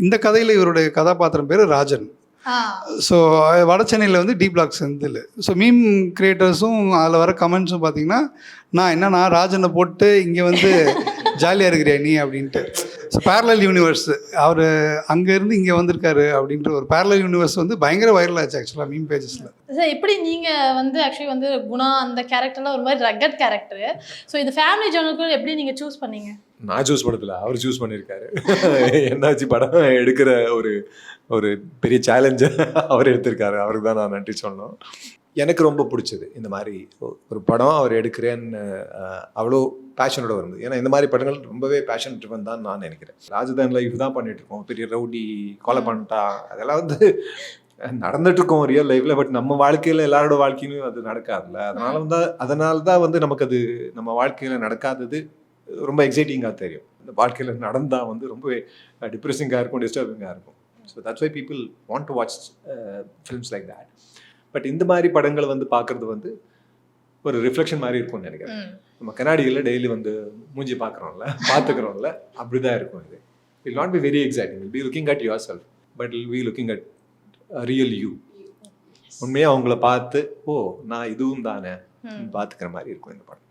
இந்த கதையில் இவருடைய கதாபாத்திரம் பேர் ராஜன். ஸோ வட சென்னையில் வந்து D block Senthil. So meme கிரியேட்டர்ஸும் அதில் வர கமெண்ட்ஸும் பார்த்தீங்கன்னா, நான் ராஜனை போட்டு இங்கே வந்து ஜாலியாக இருக்கிறியா நீ அப்படின்ட்டு. ஸோ பேரலல் யூனிவர்ஸ், அவர் அங்கேருந்து இங்கே வந்திருக்காரு அப்படின்ற ஒரு பேரலல் யூனிவர்ஸ் வந்து பயங்கர வைரல் ஆச்சு ஆக்சுவலாக மீம் பேஜஸில். சார் எப்படி நீங்கள் வந்து ஆக்சுவலி வந்து குணா அந்த கேரக்டர்லாம் ஒரு மாதிரி ரக்கட் கேரக்டர். ஸோ இது ஃபேமிலி ஜோனுக்கு எப்படி நீங்கள் சூஸ் பண்ணீங்க? நான் சூஸ் பண்ணதில்ல, அவர் சூஸ் பண்ணியிருக்காரு. என்னாச்சு படம் எடுக்கிற ஒரு பெரிய சேலஞ்சை அவர் எடுத்திருக்காரு. அவருக்கு தான் நான் நன்றி சொல்லணும். எனக்கு ரொம்ப பிடிச்சது இந்த மாதிரி ஒரு படம் அவர் எடுக்கிறேன்னு அவ்வளோ பேஷனோட வருது. ஏன்னா இந்த மாதிரி படங்கள் ரொம்பவே பேஷன் ட்ரிவன் தான் நான் நினைக்கிறேன். ராஜதான் லைஃப் தான் பண்ணிட்டு இருக்கோம், பெரிய ரவுடி கொலை பண்ணிட்டா அதெல்லாம் வந்து நடந்துட்டு இருக்கோம் ரியல் லைஃப்ல. பட் நம்ம வாழ்க்கையில எல்லாரோட வாழ்க்கையிலும் அது நடக்காதுல்ல. அதனால தான் வந்து நமக்கு அது நம்ம வாழ்க்கையில நடக்காதது ரொம்ப எக்ஸைட்டிங்காக தெரியும். இந்த வாழ்க்கையில் நடந்தால் வந்து ரொம்பவே டிப்ரெஸிங்காக இருக்கும், டிஸ்டர்பிங்காக இருக்கும். So that's why people want to watch films like that. But இந்த மாதிரி படங்களை வந்து பார்க்குறது வந்து ஒரு ரிஃப்ளெக்ஷன் மாதிரி இருக்கும்னு நினைக்கிறேன். நம்ம கண்ணாடியில் டெய்லி வந்து மூஞ்சி பார்த்துக்கிறோம்ல அப்படி தான் இருக்கும். இது will not be very exciting, will be looking at your self, but will be looking at real you. உண்மையாக அவங்கள பார்த்து நான் இதுவும் தானே பார்த்துக்கிற மாதிரி இருக்கும் இந்த படம்.